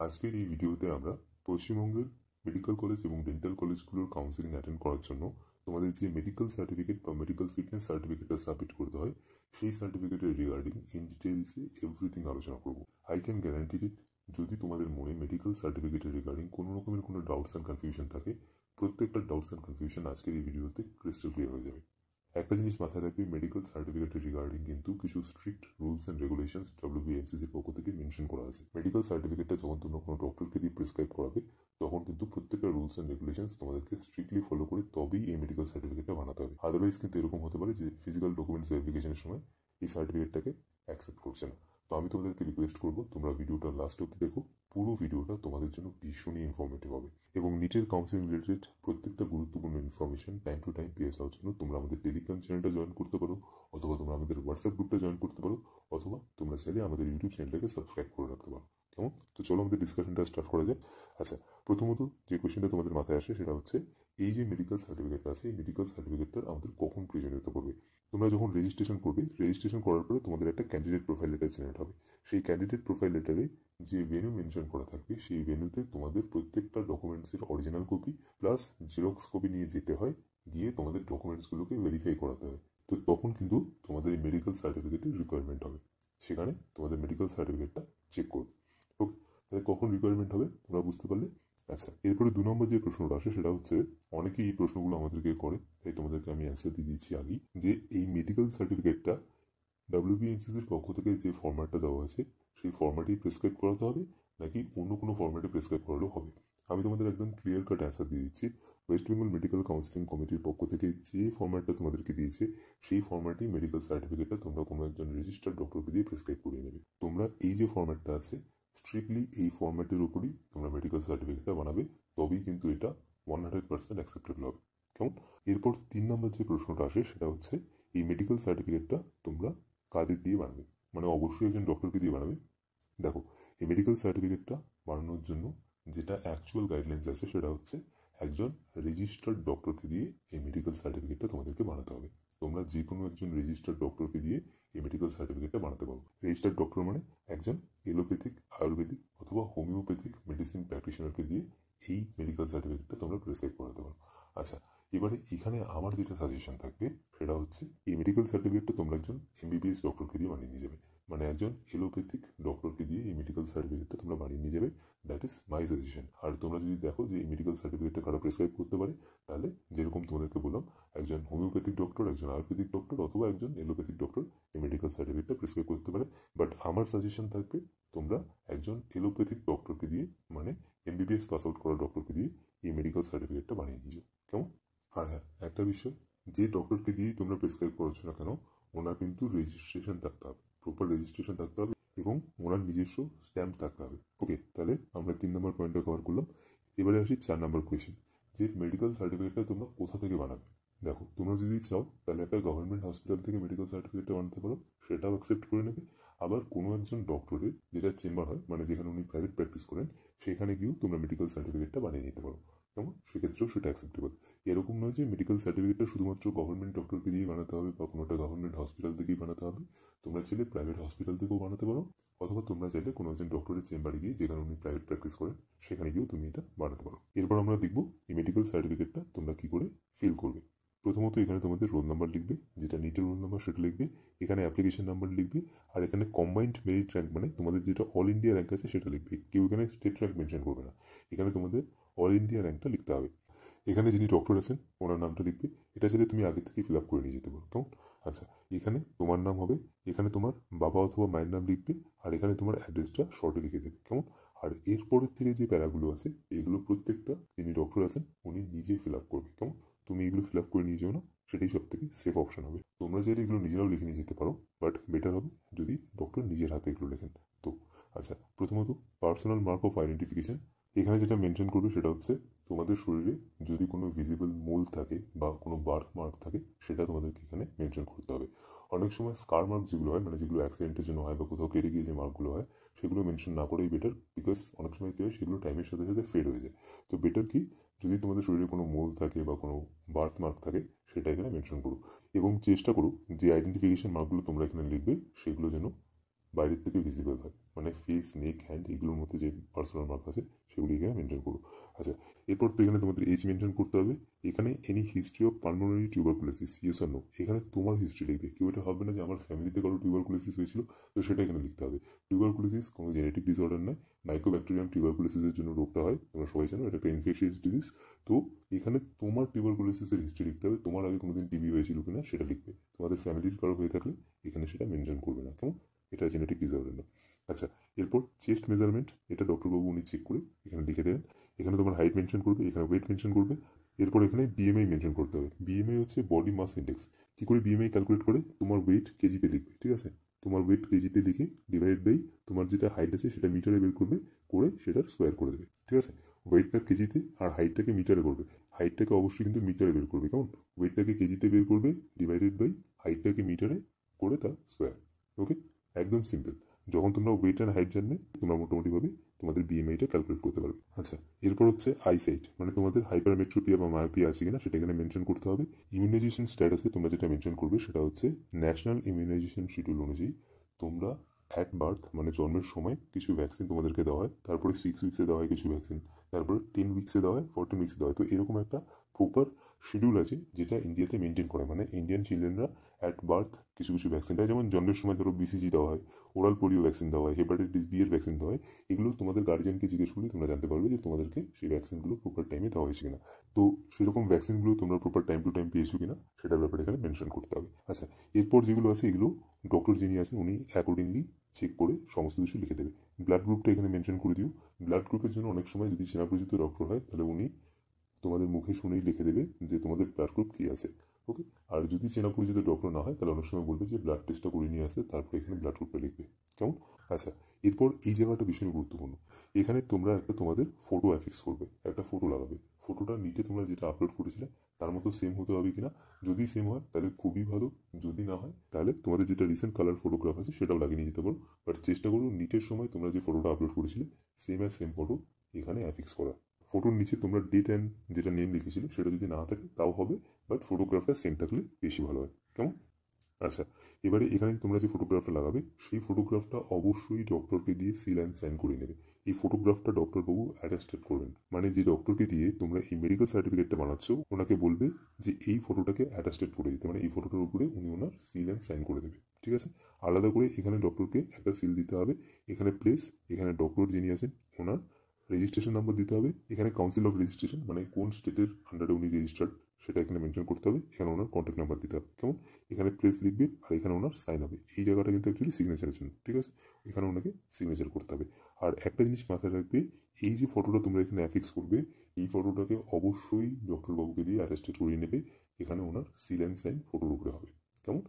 আজকের এই ভিডিওতে আমরা পশ্চিমবঙ্গের মেডিকেল কলেজ এবং ডেন্টাল কলেজগুলোর কাউন্সেলিং অ্যাটেন্ড করার জন্য তোমাদের যে মেডিকেল সার্টিফিকেট বা মেডিকেল ফিটনেস সার্টিফিকেটটা সাবমিট করতে হয় সেই সার্টিফিকেটের রিগার্ডিং ইন ডিটেলসে এভরিথিং আলোচনা করব। আই ক্যান গ্যারান্টি ইট, যদি তোমাদের মনে মেডিকেল সার্টিফিকেটের রিগার্ডিং কোনো রকমের কোনো ডাউটস অ্যান্ড কনফিউশন থাকে, প্রত্যেকটা ডাউটস অ্যান্ড কনফিউশন আজকের এই ভিডিওতে ক্রিস্টাল ক্লিয়ার হয়ে যাবে। একটা জিনিস মাথায় রাখবি, মেডিকেল সার্টিফিকেটের রিগার্ডিং কিন্তু কিছু স্ট্রিক্ট রুলস অ্যান্ড রেগুলেশনস ডব্লিউবিএমসিসির পক্ষ থেকে মেনশন করা আছে। মেডিকেল সার্টিফিকেটটা যখন তোমরা কোনো ডক্টরকে দিয়ে প্রেসক্রাইব করাবে, তখন কিন্তু প্রত্যেকটা রুলস অ্যান্ড রেগুলেশনস তোমাদেরকে স্ট্রিক্টলি ফলো করে তবেই এই মেডিকেল সার্টিফিকেটটা বানাতে হবে। আদারওয়াইজ কিন্তু এরকম হতে পারে যে ফিজিক্যাল ডকুমেন্টস ভেরিফিকেশনের সময় এই সার্টিফিকেটটাকে অ্যাকসেপ্ট করছে না। তো আমি তোমাদেরকে রিকোয়েস্ট করবো, তোমরা ভিডিওটা লাস্ট অবধি দেখো। পুরো ভিডিওটা তোমাদের জন্য ভীষণই ইনফরমেটিভ হবে এবং নিটের কাউন্সিলিং রিলেটেড প্রত্যেকটা গুরুত্বপূর্ণ ইনফরমেশন টাইম টু টাইম পেয়ে যাওয়ার জন্য তোমরা আমাদের টেলিগ্রাম চ্যানেলটা জয়েন করতে পারো, অথবা তোমরা আমাদের হোয়াটসঅ্যাপ গ্রুপটা জয়েন করতে পারো, অথবা তোমরা চাইলে আমাদের ইউটিউব চ্যানেলটাকে সাবস্ক্রাইব করে রাখতে পারো। কেমন? তো চলো আমাদের ডিসকাশনটা স্টার্ট করা যাক। আচ্ছা, প্রথমত যে কোয়েশ্চেনটা তোমাদের মাথায় আসে সেটা হচ্ছে, এই যে মেডিকেল সার্টিফিকেটটা আছে, এই মেডিকেল সার্টিফিকেটটার আমাদের কখন প্রয়োজনীয়তা পড়বে। তোমরা যখন রেজিস্ট্রেশন করবে, রেজিস্ট্রেশন করার পরে তোমাদের একটা ক্যান্ডিডেট প্রোফাইল লেটার জেনারেট হবে। সেই ক্যান্ডিডেট প্রোফাইল লেটারে যে ভেন্যু মেনশন করা থাকবে, সেই ভেন্যুতে তোমাদের প্রত্যেকটা ডকুমেন্টসের original copy plus xerox copy নিয়ে যেতে হয়, গিয়ে তোমাদের ডকুমেন্টসগুলোকে ভেরিফাই করাতে হয়। তো তখন কিন্তু তোমাদের এই মেডিকেল সার্টিফিকেটের রিকোয়ারমেন্ট হবে, সেখানে তোমাদের মেডিকেল সার্টিফিকেটটা চেক করবে। ওকে, তাহলে কখন রিকোয়ারমেন্ট হবে তোমরা বুঝতে পারলে। আচ্ছা, এরপরে 2 নম্বর যে প্রশ্নটা আসে সেটা হচ্ছে, অনেকেই এই প্রশ্নগুলো আমাদেরকে করে, তাই তোমাদেরকে আমি অ্যান্সার দিয়ে দিচ্ছি আগেই, যে এই মেডিকেল সার্টিফিকেটটা ডব্লিউবিএমসিসির পক্ষ থেকে যে ফরম্যাটটা দেওয়া আছে সেই ফরম্যাটেই প্রেসক্রাইব করাতে হবে, নাকি অন্য কোনো ফরম্যাটে প্রেসক্রাইব করালেও হবে। আমি তোমাদের একদম ক্লিয়ার কাট অ্যান্সার দিয়ে দিচ্ছি। ওয়েস্ট বেঙ্গল মেডিকেল কাউন্সিলিং কমিটির পক্ষ থেকে যে ফরম্যাটটা তোমাদেরকে দিয়েছে, সেই ফরম্যাটেই মেডিকেল সার্টিফিকেটটা তোমরা কোনো একজন রেজিস্টার্ড ডক্টরকে দিয়ে প্রেসক্রাইব করিয়ে নেবে। তোমরা এই যে ফরম্যাটটা আছে, স্ট্রিক্টলি এই ফরম্যাটের উপরই তোমরা মেডিকেল সার্টিফিকেটটা বানাবে, তবেই কিন্তু এটা 100% অ্যাকসেপ্টেবল হবে। কেমন? এরপর 3 নম্বর যে প্রশ্নটা আসে সেটা হচ্ছে, এই মেডিকেল সার্টিফিকেটটা তোমরা কাদের দিয়ে বানাবে, মানে অবশ্যই একজন ডক্টরকে দিয়ে বানাবে। দেখো, এই মেডিকেল সার্টিফিকেটটা বানানোর জন্য যেটা অ্যাকচুয়াল গাইডলাইন্স আছে সেটা হচ্ছে, একজন রেজিস্টার্ড ডক্টরকে দিয়ে এই মেডিকেল সার্টিফিকেটটা তোমাদেরকে বানাতে হবে। তোমরা যে কোনো একজন রেজিস্টার্ড ডক্টরকে দিয়ে এই মেডিকেল সার্টিফিকেটটা বানাতে পারো। রেজিস্টার্ড ডক্টর মানে একজন এলোপ্যাথিক, আয়ুর্বেদিক অথবা হোমিওপ্যাথিক মেডিসিন প্র্যাকটিশনারকে দিয়ে এই মেডিকেল সার্টিফিকেটটা তোমরা প্রেসক্রাইব করাতে পারো। আচ্ছা, এবারে এখানে আমার যেটা সাজেশন থাকবে সেটা হচ্ছে, এই মেডিকেল সার্টিফিকেটটা তোমরা একজন এমবিবিএস ডক্টরকে দিয়ে বানিয়ে নিয়ে যাবে, মানে একজন এলোপ্যাথিক ডক্টরকে দিয়ে এই মেডিকেল সার্টিফিকেটটা তোমরা বানিয়ে নিয়ে যাবে। That is my suggestion. আর তোমরা যদি দেখো যে এই মেডিকেল সার্টিফিকেটটা কারা প্রেসক্রাইব করতে পারে, তাহলে যেরকম তোমাদেরকে বললাম, একজন হোমিওপ্যাথিক ডক্টর, একজন আয়ুর্বেদিক ডক্টর অথবা একজন এলোপ্যাথিক ডক্টর এই মেডিকেল সার্টিফিকেটটা প্রেসক্রাইব করতে পারে। বাট আমার সাজেশন থাকবে, তোমরা একজন এলোপ্যাথিক ডক্টরকে দিয়ে, মানে এমবিবিএস পাস আউট করা ডক্টরকে দিয়ে এই মেডিকেল সার্টিফিকেটটা বানিয়ে নিয়ে যাও। কেমন? আর হ্যাঁ, একটা বিষয়, যে ডক্টরকে দিয়েই তোমরা প্রেসক্রাইব করছো না কেন, ওনার কিন্তু রেজিস্ট্রেশন থাকতে হবে, প্রপার রেজিস্ট্রেশন থাকতে হবে এবং ওনার নিজস্ব স্ট্যাম্প থাকতে হবে। ওকে, তাহলে আমরা 3 নম্বর পয়েন্টটা কভার করলাম। এবারে আসি 4 নম্বর কোয়েশ্চেন, যে মেডিকেল সার্টিফিকেটটা তোমরা কোথা থেকে বানাবে। দেখো, তোমরা যদি চাও তাহলে একটা গভর্নমেন্ট হসপিটাল থেকে মেডিকেল সার্টিফিকেটটা বানাতে পারো, সেটাও অ্যাকসেপ্ট করে নেবে। আবার কোনো একজন ডক্টরের যেটা চেম্বার হয়, মানে যেখানে উনি প্রাইভেট প্র্যাকটিস করেন, সেখানে গিয়েও তোমরা মেডিকেল সার্টিফিকেটটা বানিয়ে নিতে পারো। কেমন? সেক্ষেত্রেও সেটা অ্যাকসেপ্টেবল। এরকম নয় যে মেডিকেল সার্টিফিকেটটা শুধুমাত্র গভর্নমেন্ট ডক্টরকে দিয়ে বানাতে হবে বা কোনো একটা গভর্নমেন্ট হসপিটাল থেকেই বানাতে হবে। তোমরা চাইলে প্রাইভেট হসপিটাল থেকেও বানাতে পারো, অথবা তোমরা চাইলে কোনো একজন ডক্টরের চেম্বারে গিয়ে, যেখানে উনি প্রাইভেট প্র্যাকটিস করেন, সেখানে গিয়েও তুমি এটা বানাতে পারো। এরপর আমরা দেখবো এই মেডিকেল সার্টিফিকেটটা তোমরা কি করে ফিল করবে। প্রথমত এখানে তোমাদের রোল নাম্বার লিখবে, যেটা নিটের রোল নাম্বার সেটা লিখবে। এখানে অ্যাপ্লিকেশন নাম্বার লিখবে, আর এখানে কম্বাইন্ড মেরিট র্যাঙ্ক, মানে তোমাদের যেটা অল ইন্ডিয়া র্যাঙ্ক আছে সেটা লিখবে। কেউ এখানে স্টেট র্যাঙ্ক মেনশন করবে না, এখানে তোমাদের অল ইন্ডিয়া র্যাঙ্কটা লিখতে হবে। এখানে যিনি ডক্টর আছেন ওনার নামটা লিখবে, এটা চাইলে তুমি আগে থেকে ফিল আপ করে নিয়ে যেতে পারো। কেমন? আচ্ছা, এখানে তোমার নাম হবে, এখানে তোমার বাবা অথবা মায়ের নাম লিখবে, আর এখানে তোমার অ্যাড্রেসটা শর্টে লিখে দেবে। কেমন? আর এরপরের থেকে যে প্যারাগুলো আছে, এগুলো প্রত্যেকটা যিনি ডক্টর আছেন উনি নিজে ফিল আপ করবে। কেমন? তুমি এগুলো ফিল আপ করে নিয়ে যাও না, সেটাই সব থেকে সেফ অপশন হবে। তোমরা চাইলে এগুলো নিজেরাও লিখে নিয়ে যেতে পারো, বাট বেটার হবে যদি ডক্টর নিজের হাতে এগুলো লেখেন। তো আচ্ছা, প্রথমত পার্সোনাল মার্ক অফ আইডেন্টিফিকেশন। এখানে যেটা মেনশন করবে সেটা হচ্ছে, তোমাদের শরীরে যদি কোনো ভিজিবল মোল থাকে বা কোনো বার্থ মার্ক থাকে, সেটা তোমাদেরকে এখানে মেনশন করতে হবে। অনেক সময় স্কার মার্ক যেগুলো হয়, মানে যেগুলো অ্যাক্সিডেন্টের জন্য হয় বা কোথাও কেটে গিয়ে যে মার্কগুলো হয়, সেগুলো মেনশন না করেই বেটার। বিকজ অনেক সময় কী হয়, সেগুলো টাইমের সাথে সাথে ফেড হয়ে যায়। তো বেটার কি, যদি তোমাদের শরীরে কোনো মোল থাকে বা কোনো বার্থ মার্ক থাকে, সেটা এখানে মেনশন করো। এবং চেষ্টা করো যে আইডেন্টিফিকেশন মার্কগুলো তোমরা এখানে লিখবে, সেগুলো যেন বাইরের থেকে ভিজিবল থাকে। মানে ফেস, নেক, হ্যান্ড এগুলোর মধ্যে যে পার্সোনাল মার্ক আছে সেগুলি এখানে মেনটেন করো। আচ্ছা, এরপর তো এখানে তোমাদের এজ মেনটেন করতে হবে। এখানে any history of pulmonary tuberculosis, yes or no, এখানে তোমার হিস্ট্রি লিখবে। কেউ এটা হবে না যে আমার ফ্যামিলিতে কারো টিউবারকুলোসিস হয়েছিল, তো সেটা এখানে লিখতে হবে। টিউবারকুলোসিস কোনো জেনেটিক ডিসঅর্ডার নয়, মাইক্রোব্যাকটেরিয়াম টিউবারকুলোসিসের জন্য রোগটা হয়, তোমরা সবাই জানো, এটা একটা ইনফেকশিয়াস ডিজিজ। তো এখানে তোমার টিউবারকুলোসিসের হিস্ট্রি লিখতে হবে, তোমার আগে কোনোদিন টিবি হয়েছিল কিনা সেটা লিখবে। তোমাদের ফ্যামিলির কারো হয়ে থাকলে এখানে সেটা মেনশন করবে না, কেমন? এটা জেনেটিক ডিসঅর্ডার না। আচ্ছা, এরপর চেস্ট মেজারমেন্ট, এটা ডক্টরবাবু উনি চেক করে এখানে লিখে দেবেন। এখানে তোমার হাইট মেনশন করবে, এখানে ওয়েট মেনশন করবে। এরপর এখানে বিএমআই মেনশন করতে হবে। বিএমআই হচ্ছে বডি মাস ইন্ডেক্স। কি করে বিএমআই ক্যালকুলেট করে? তোমার ওয়েট কেজিতে লিখবে, ঠিক আছে? তোমার ওয়েট কেজিতে লিখে ডিভাইড বাই তোমার যেটা হাইট আছে সেটা মিটারে বের করবে, করে সেটার স্কোয়ার করে দেবে, ঠিক আছে? ওয়েটটা কেজিতে আর হাইটটাকে মিটারে করবে। হাইটটাকে অবশ্যই কিন্তু মিটারে বের করবে, কেমন? ওয়েটটাকে কেজিতে বের করবে ডিভাইডেড বাই হাইটটাকে মিটারে করে তার স্কোয়ার। ওকে, একদম সিম্পল। যখন তোমরা ওয়েট অ্যান্ড হাইট জানবে তোমরা মোটামুটিভাবে তোমাদের বিএমআইটা ক্যালকুলেট করতে পারবে। আচ্ছা, এরপর হচ্ছে আইসাইট, মানে তোমাদের হাইপারমেট্রোপিয়া বা মায়োপিয়া আছে কিনা সেটা এখানে মেনশন করতে হবে। ইমিউনাইজেশন স্ট্যাটাসে তোমরা যেটা মেনশন করবে সেটা হচ্ছে ন্যাশনাল ইমিউনাইজেশন শিডিউল অনুযায়ী তোমরা অ্যাট বার্থ মানে জন্মের সময় কিছু ভ্যাকসিন তোমাদেরকে দেওয়া হয়, তারপরে 6 উইক্সে দেওয়া হয় কিছু ভ্যাকসিন, তারপরে 10 উইক্সে দেওয়া হয়, 14 উইক্সে দেওয়া হয়। তো এরকম একটা প্রপার শিডিউল আছে যেটা ইন্ডিয়াতে মেনটেন করে, মানে ইন্ডিয়ান চিলড্রেনরা অ্যাট বার্থ কিছু কিছু ভ্যাকসিন দেয়। যেমন জন্মের সময় ধরো বিসিজি দেওয়া হয়, ওরাল পোলিও ভ্যাকসিন দেওয়া হয়, হেপাটাইটিস বি এর ভ্যাকসিন দেওয়া হয়। এগুলো তোমাদের গার্জিয়ানকে জিজ্ঞেস করলে তোমরা জানতে পারবে যে তোমাদেরকে সেই ভ্যাকসিনগুলো প্রপার টাইমে দেওয়া হয়েছে কিনা। তো সেরকম ভ্যাকসিনগুলো তোমরা প্রপার টাইম টু টাইম পেয়েছো কিনা সেটার ব্যাপারে এখানে মেনশন করতে হবে। আচ্ছা, এরপর যেগুলো আছে এগুলো ডক্টর যিনি আছেন উনি অ্যাকর্ডিংলি চেক করে সমস্ত কিছু লিখে দেবে। ব্লাড গ্রুপটা এখানে মেনশন করে দিও। ব্লাড গ্রুপের জন্য অনেক সময় যদি চেনা পরিচিত ডক্টর হয় তাহলে উনি তোমাদের মুখে শুনেই লিখে দেবে যে তোমাদের ব্লাড গ্রুপ কী আছে। ওকে, আর যদি চেনা পরিচিত ডক্টর না হয় তাহলে অনেক সময় বলবে যে ব্লাড টেস্টটা করে নিয়ে আসতে, তারপর এখানে ব্লাড গ্রুপটা লিখবে, কেমন? আচ্ছা, এরপর এই জায়গাটা ভীষণ গুরুত্বপূর্ণ। এখানে তোমরা একটা তোমাদের ফটো অ্যাফিক্স করবে, একটা ফটো লাগাবে। ফটোটা নিচে তোমরা যেটা আপলোড করেছিলে তার মতো সেম হতে হবে কিনা, যদি সেম হয় তাহলে খুবই ভালো, যদি না হয় তাহলে তোমাদের যেটা রিসেন্ট কালার ফটোগ্রাফ আছে সেটাও লাগিয়ে নিয়ে যেতে পারো। বাট চেষ্টা করো নিটের সময় তোমরা যে ফটোটা আপলোড করেছিলে সেম অ্যাজ সেম ফটো এখানে অ্যাফিক্স করা। ফটোর নিচে তোমরা ডেট অ্যান্ড যেটা নেম লিখেছিলে সেটা যদি না থাকে তাও হবে, বাট ফটোগ্রাফটা সেম থাকলে বেশি ভালো হয়, কেমন? আচ্ছা, এবারে এখানে তোমরা যে ফটোগ্রাফটা লাগাবে সেই ফটোগ্রাফটা অবশ্যই ডক্টরকে দিয়ে সিল অ্যান্ড সাইন করে নেবে। এই ফটোগ্রাফটা ডক্টরবাবু অ্যাটাস্টেড করবেন, মানে যে ডক্টরকে দিয়ে তোমরা এই মেডিকেল সার্টিফিকেটটা বানাচ্ছ ওনাকে বলবে যে এই ফটোটাকে অ্যাটাস্টেড করে দিতে, মানে এই ফটোটার উপরে উনি ওনার সিল অ্যান্ড সাইন করে দেবে, ঠিক আছে? আলাদা করে এখানে ডক্টরকে একটা সিল দিতে হবে, এখানে প্লেস, এখানে ডক্টর যিনি আছেন ওনার রেজিস্ট্রেশন নাম্বার দিতে হবে, এখানে কাউন্সিল অফ রেজিস্ট্রেশন মানে কোন স্টেটের আন্ডারে উনি রেজিস্টার্ড সেটা এখানে মেনশন করতে হবে, এখানে ওনার কন্ট্যাক্ট নাম্বার দিতে হবে, কেমন? এখানে প্লেস লিখবে আর এখানে ওনার সাইন হবে। এই জায়গাটা কিন্তু অ্যাকচুয়ালি সিগনেচারের জন্য, ঠিক আছে? এখানে ওনাকে সিগনেচার করতে হবে। আর একটা জিনিস মাথায় রাখবে, এই যে ফটোটা তোমরা এখানে অ্যাফিক্স করবে এই ফটোটাকে অবশ্যই ডক্টরবাবুকে দিয়ে অ্যাটেস্টেড করিয়ে নেবে, এখানে ওনার সিল অ্যান্ড সাইন ফটোর উপরে হবে, কেমন?